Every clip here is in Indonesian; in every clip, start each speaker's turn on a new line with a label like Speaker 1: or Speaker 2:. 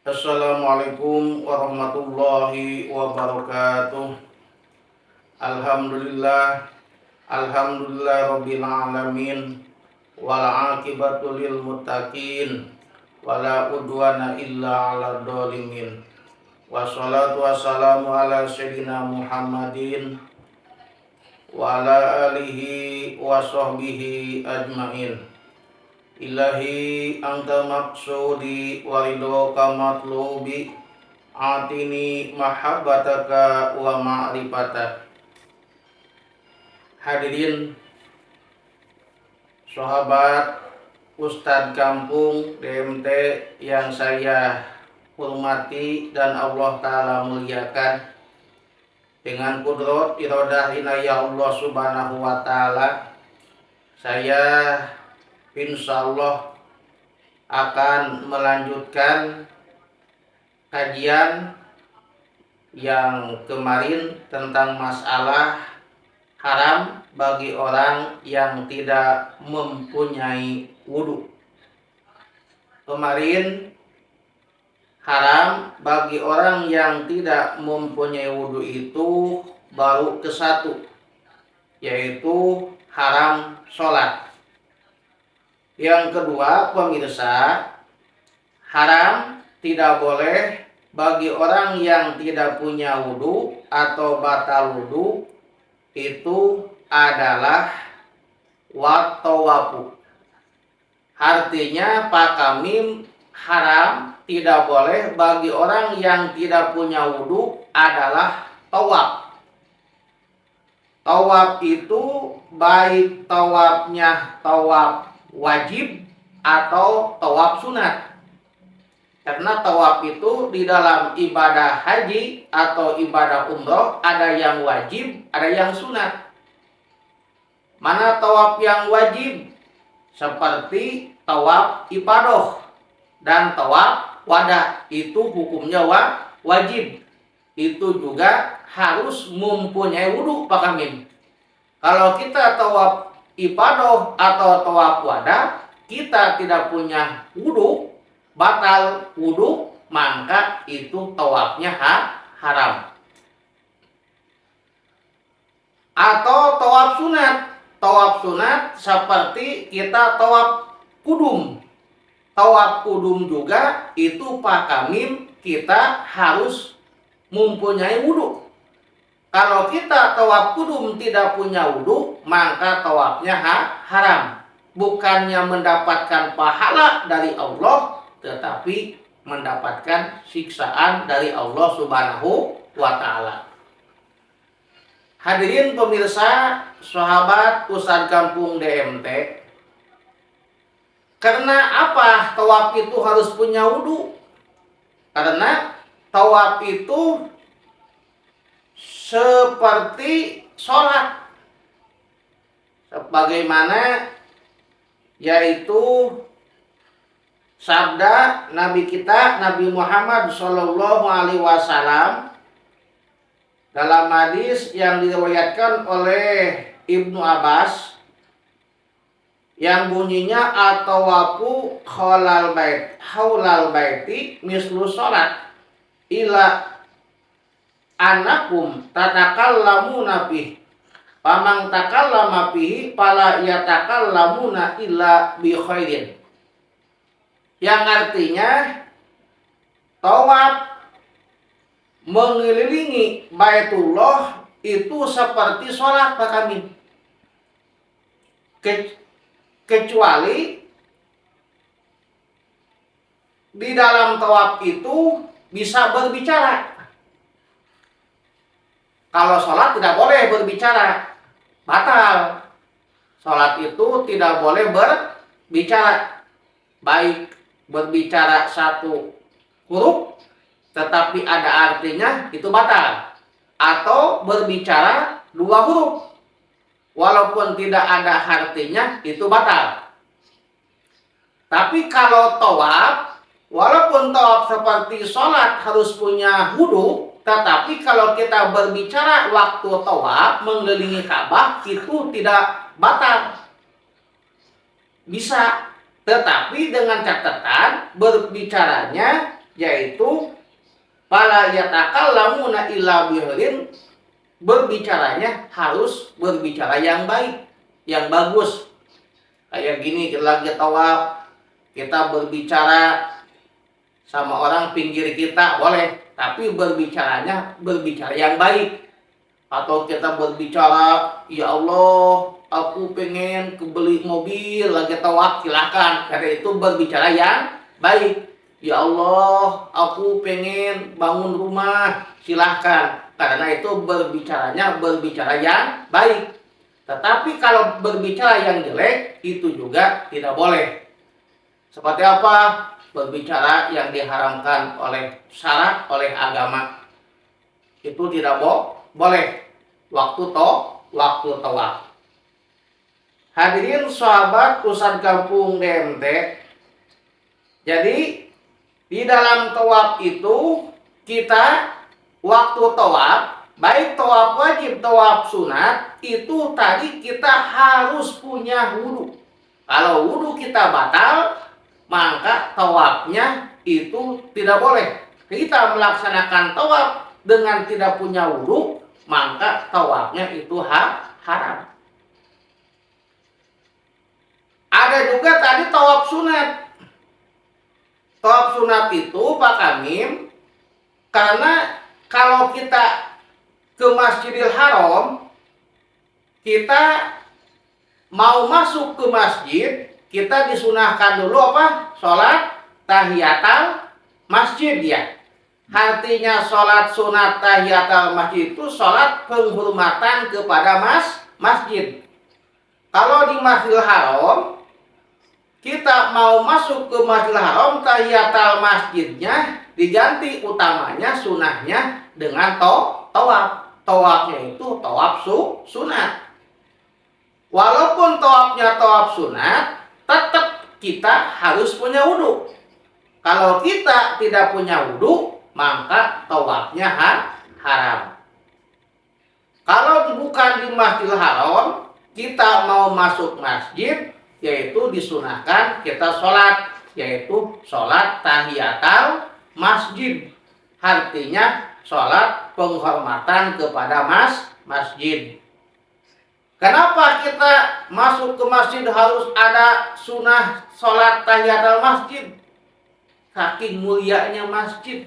Speaker 1: Assalamualaikum warahmatullahi wabarakatuh. Alhamdulillah, alhamdulillah rabbil alamin. Wal aqibatu lil muttaqin. Wala udwana illa 'alal dhalimin. Wassalatu wassalamu ala sayyidina Muhammadin wa ala alihi wa sahbihi ajmain. Ilahi anta maksudi wa ridhoka matlubi, atini mahabbataka wa ma'rifatak. Hadirin sahabat Ustadz Kampung DMT yang saya hormati dan Allah Ta'ala muliakan, dengan kudrat iradah inayah Allah Subhanahu wa Ta'ala, saya insyaallah akan melanjutkan kajian yang kemarin tentang masalah haram bagi orang yang tidak mempunyai wudhu. Kemarin haram bagi orang yang tidak mempunyai wudhu itu baru ke satu, yaitu haram sholat. Yang kedua, pemirsa, haram tidak boleh bagi orang yang tidak punya wudhu atau batal wudhu itu adalah watawapu. Artinya Pak Kamim, haram tidak boleh bagi orang yang tidak punya wudhu adalah tawaf. Tawaf itu baik tawafnya tawaf wajib atau tawaf sunat. Karena tawaf itu di dalam ibadah haji atau ibadah umroh ada yang wajib, ada yang sunat. Mana tawaf yang wajib? Seperti tawaf ifadah dan tawaf wada, itu hukumnya wajib. Itu juga harus mempunyai wudhu Pak Kamim. Kalau kita tawaf ifadah atau tawaf wada, kita tidak punya wudhu, batal wudhu, maka itu tawafnya haram. Atau tawaf sunat. Tawaf sunat seperti kita tawaf kudum. Tawaf kudum juga itu Pak Kamim kita harus mempunyai wudhu. Kalau kita tawaf kudum tidak punya wudhu, maka tawafnya haram. Bukannya mendapatkan pahala dari Allah, tetapi mendapatkan siksaan dari Allah Subhanahu wa Ta'ala. Hadirin pemirsa, sahabat Ustadz Kampung DMT, karena apa tawaf itu harus punya wudhu? Karena tawaf itu seperti sholat, sebagaimana yaitu sabda Nabi kita Nabi Muhammad Shallallahu Alaihi Wasallam dalam hadis yang diriwayatkan oleh Ibnu Abbas yang bunyinya at-tawafu haulal baiti mislu sholat ila anakum tatakallamuna fihi pamang takallama fihi fala yatakallamuna illa bi khairin. Yang artinya tawaf mengelilingi Baitullah itu seperti sholat Pak Kamim. Kecuali di dalam tawaf itu bisa berbicara. Kalau sholat tidak boleh berbicara, batal. Sholat itu tidak boleh berbicara, baik berbicara satu huruf tetapi ada artinya itu batal, atau berbicara dua huruf walaupun tidak ada artinya itu batal. Tapi kalau tawaf, walaupun tawaf seperti sholat harus punya wudhu, tetapi kalau kita berbicara waktu tawaf mengelilingi Ka'bah itu tidak batal, bisa. Tetapi dengan catatan berbicaranya yaitu fala yatakallamuna illa bikhairin, berbicaranya harus berbicara yang baik, yang bagus. Kayak gini, kita lagi tawaf, kita berbicara sama orang pinggir kita boleh, tapi berbicaranya berbicara yang baik. Atau kita berbicara, ya Allah, aku pengen kebeli mobil, lagi tawaf, silakan. Karena itu berbicara yang baik. Ya Allah, aku pengen bangun rumah, silahkan. Karena itu berbicara yang baik. Tetapi kalau berbicara yang jelek, itu juga tidak boleh. Seperti apa? Berbicara yang diharamkan oleh syarak, oleh agama. Itu tidak boleh. Waktu tawaf. Hadirin sahabat Ustadz Kampung DMT. Jadi di dalam tawaf itu kita waktu tawaf, baik tawaf wajib, tawaf sunat, itu tadi kita harus punya wudu. Kalau wudu kita batal, maka tawafnya itu tidak boleh. Kita melaksanakan tawaf dengan tidak punya wudu, maka tawafnya itu haram. Ada juga tadi tawaf sunat. Tawaf sunat itu Pak Kamim, karena kalau kita ke Masjidil Haram, kita mau masuk ke masjid, kita disunahkan dulu apa? Sholat tahiyatul masjid ya. Artinya sholat sunat tahiyatul masjid itu sholat penghormatan kepada masjid. Kalau di Masjidil Haram, kita mau masuk ke Masjidil Haram, tahiyatul masjidnya diganti utamanya sunahnya dengan tawaf. Tawafnya itu tawaf sunat. Walaupun tawafnya tawaf sunat, tetap kita harus punya wudu. Kalau kita tidak punya wudu, maka tawafnya haram. Kalau bukan di Masjidil Haram, kita mau masuk masjid, yaitu disunahkan kita sholat, yaitu sholat tahiyatul masjid. Artinya sholat penghormatan kepada masjid. Kenapa kita masuk ke masjid harus ada sunah sholat tahiyatul masjid? Saking mulianya masjid.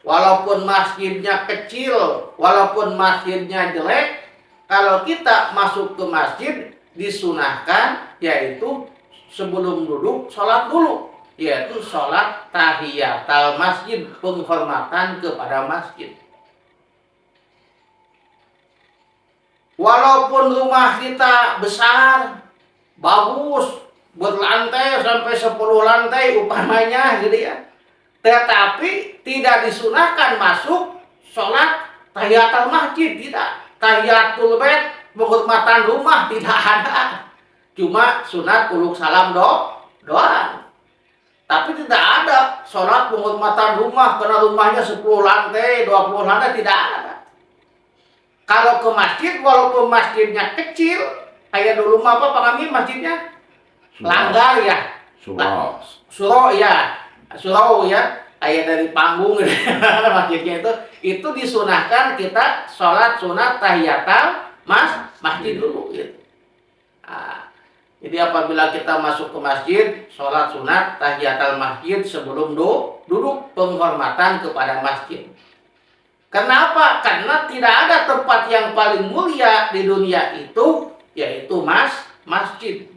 Speaker 1: Walaupun masjidnya kecil, walaupun masjidnya jelek, kalau kita masuk ke masjid disunahkan, yaitu sebelum duduk sholat dulu, yaitu sholat tahiyatul masjid, penghormatan kepada masjid. Walaupun rumah kita besar, bagus, berlantai sampai 10 lantai umpamanya gitu ya, tetapi tidak disunahkan masuk sholat tahiyatul masjid, tidak. Tahiyatul bait, penghormatan rumah, tidak ada. Cuma sunat uluk salam doang. Tapi tidak ada sholat penghormatan rumah, karena rumahnya 10 lantai, 20 lantai, tidak ada. Kalau ke masjid, walaupun masjidnya kecil, kayak dulu apa Pak Amin masjidnya? Langgar ya. Surau ya, kayak dari panggung masjidnya itu disunahkan kita sholat sunat tahiyatul masjid dulu gitu. Nah, jadi apabila kita masuk ke masjid, sholat sunat tahiyatul masjid sebelum duduk, penghormatan kepada masjid. Kenapa? Karena tidak ada tempat yang paling mulia di dunia itu, yaitu masjid.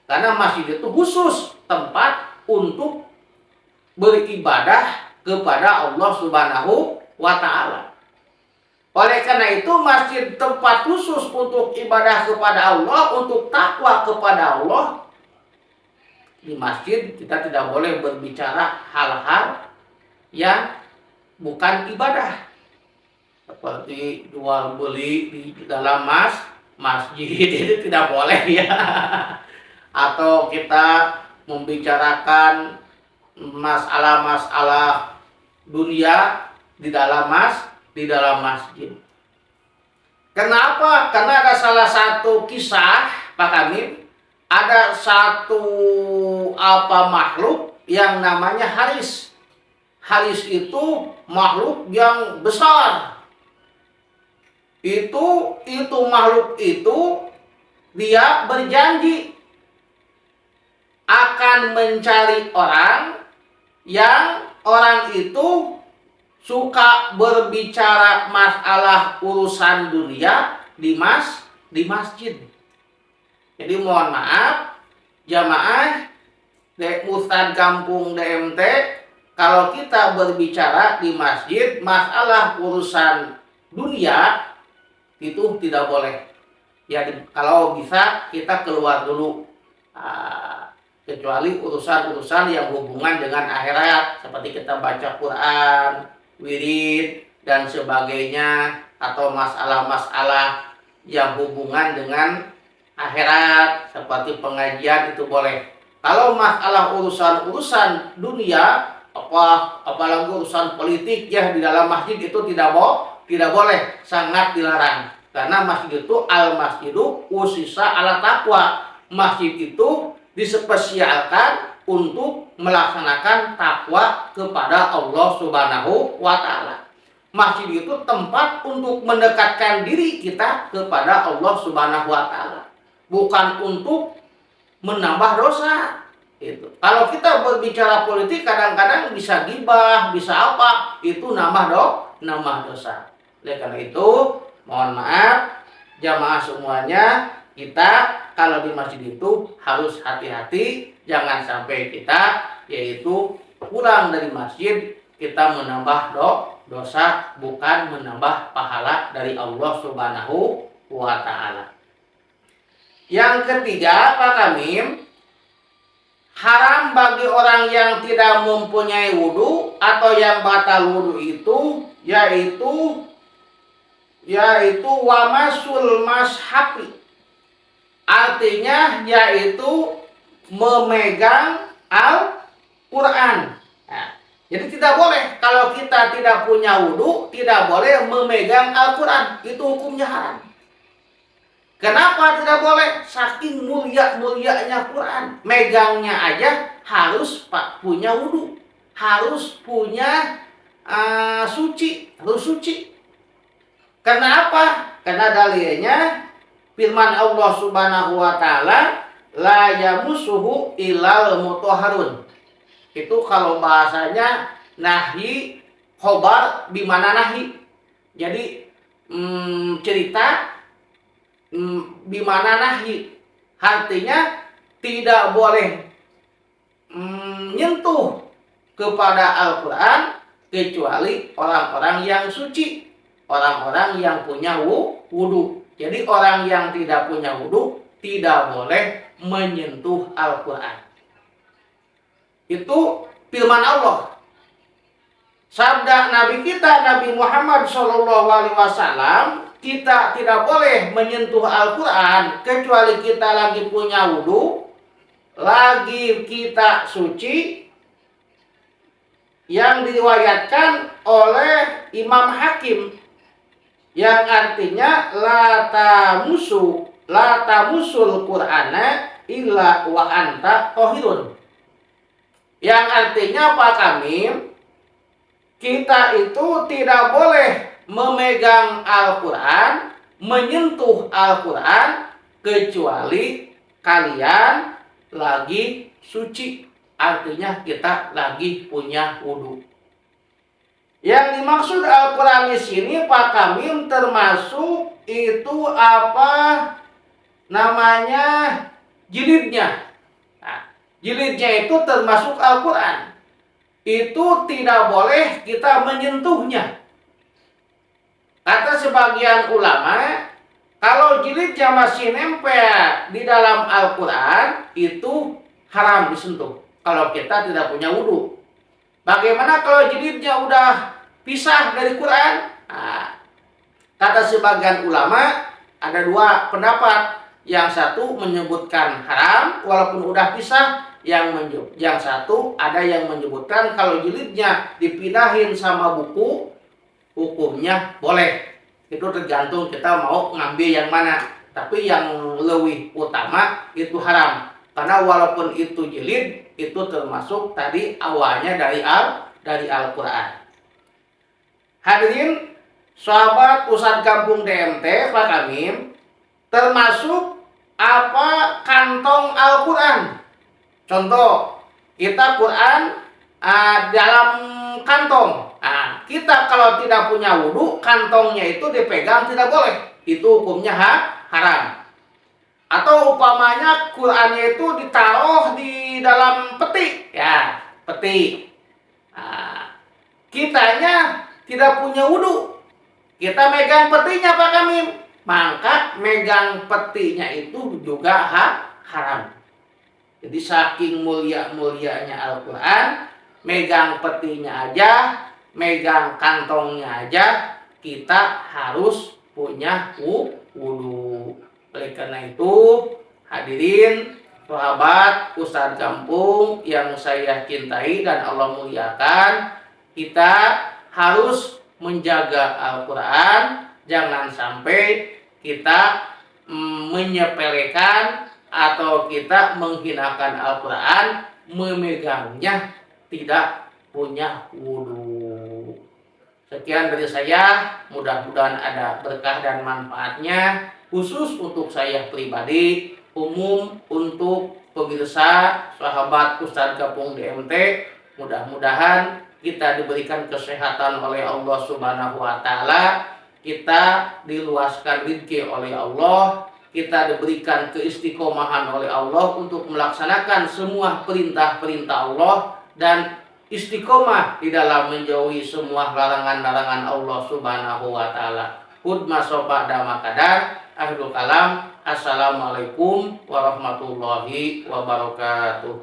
Speaker 1: Karena masjid itu khusus tempat untuk beribadah kepada Allah Subhanahu wa Ta'ala. Oleh karena itu masjid tempat khusus untuk ibadah kepada Allah, untuk takwa kepada Allah. Di masjid kita tidak boleh berbicara hal-hal yang bukan ibadah, seperti jual beli di dalam masjid itu tidak boleh ya. Atau kita membicarakan masalah-masalah dunia di dalam masjid. Kenapa? Karena ada salah satu kisah Pak Kamil, ada satu makhluk yang namanya Haris. Haris itu makhluk yang besar. Itu makhluk itu dia berjanji akan mencari orang yang orang itu suka berbicara masalah urusan dunia di masjid. Jadi mohon maaf jamaah Ustadz Kampung DMT, kalau kita berbicara di masjid masalah urusan dunia itu tidak boleh. Ya kalau bisa kita keluar dulu. Kecuali urusan-urusan yang hubungan dengan akhirat, seperti kita baca Quran, wirid, dan sebagainya, atau masalah-masalah yang hubungan dengan akhirat, seperti pengajian itu boleh. Kalau masalah urusan-urusan dunia, apalagi urusan politik ya di dalam masjid itu tidak boleh, sangat dilarang. Karena masjid itu al-masjidu usisa ala taqwa. Masjid itu dispesialkan untuk melaksanakan takwa kepada Allah Subhanahu wa Ta'ala. Masjid itu tempat untuk mendekatkan diri kita kepada Allah Subhanahu wa Ta'ala, bukan untuk menambah dosa. Itu. Kalau kita berbicara politik kadang-kadang bisa gibah, bisa apa, itu nambah dosa. Oleh karena itu, mohon maaf jamaah semuanya, kita kalau di masjid itu harus hati-hati, jangan sampai kita yaitu pulang dari masjid kita menambah dosa, bukan menambah pahala dari Allah Subhanahu wa Ta'ala. Yang ketiga, Pak Kamim, haram bagi orang yang tidak mempunyai wudu atau yang batal wudu itu yaitu wamasul mashafi. Artinya yaitu memegang Al-Quran. Nah, jadi tidak boleh kalau kita tidak punya wudu, tidak boleh memegang Al-Quran. Itu hukumnya haram. Kenapa tidak boleh? Saking mulianya Quran. Megangnya aja harus punya wudu, harus punya suci, harus suci. Karena apa? Karena dalilnya firman Allah Subhanahu wa Ta'ala, la yamussuhu illal mutahharun. Itu kalau bahasanya nahi khobar bimana nahi. Jadi cerita bimana nahi. Artinya tidak boleh menyentuh kepada Al-Quran kecuali orang-orang yang suci, orang-orang yang punya wudu. Jadi orang yang tidak punya wudu tidak boleh menyentuh Al-Quran. Itu firman Allah. Sabda Nabi kita, Nabi Muhammad SAW, kita tidak boleh menyentuh Al-Quran kecuali kita lagi punya wudu, lagi kita suci, yang diriwayatkan oleh Imam Hakim, yang artinya la tamusul Qur'ana illa wa anta tahirun. Yang artinya Pak Kamim, kita itu tidak boleh memegang Al-Quran, menyentuh Al-Quran kecuali kalian lagi suci. Artinya kita lagi punya wudu. Yang dimaksud Al-Quran di sini Pak Kamim termasuk itu apa namanya jilidnya. Nah, jilidnya itu termasuk Al-Quran. Itu tidak boleh kita menyentuhnya. Kata sebagian ulama, kalau jilidnya masih nempel di dalam Al-Quran itu haram disentuh kalau kita tidak punya wudu. Bagaimana kalau jilidnya udah pisah dari Quran? Nah, kata sebagian ulama ada dua pendapat. Yang satu menyebutkan haram walaupun udah pisah. Yang satu ada yang menyebutkan kalau jilidnya dipindahin sama buku, hukumnya boleh. Itu tergantung kita mau ngambil yang mana. Tapi yang lebih utama itu haram. Karena walaupun itu jilid, itu termasuk tadi awalnya dari dari Al-Quran. Hadirin sahabat Pusat Kampung DMT Pak Kamim, termasuk apa kantong Al-Quran. Contoh, kita Quran dalam kantong. Kita kalau tidak punya wudhu, kantongnya itu dipegang tidak boleh. Itu hukumnya haram. Atau umpamanya Qurannya itu ditaruh di dalam peti, ya peti. Kitanya tidak punya wudhu, kita megang petinya Pak Kamim, maka megang petinya itu juga haram. Jadi saking mulianya Al-Quran, megang petinya aja, megang kantongnya aja, kita harus punya wudhu. Oleh karena itu, hadirin, sahabat Ustadz Kampung yang saya cintai dan Allah muliakan, kita harus menjaga Al-Quran, jangan sampai kita menyepelekan atau kita menghinakan Al-Quran, memegangnya tidak punya wudhu. Sekian dari saya, mudah-mudahan ada berkah dan manfaatnya, khusus untuk saya pribadi, umum untuk pemirsa, sahabat Ustadz Kampung DMT, mudah-mudahan kita diberikan kesehatan oleh Allah Subhanahu wa Ta'ala, kita diluaskan rezeki oleh Allah, kita diberikan keistiqomahan oleh Allah untuk melaksanakan semua perintah-perintah Allah dan istiqomah di dalam menjauhi semua larangan-larangan Allah Subhanahu wa Ta'ala. Hudma sofa dama kadar. Akhirul kalam. Assalamualaikum warahmatullahi wabarakatuh.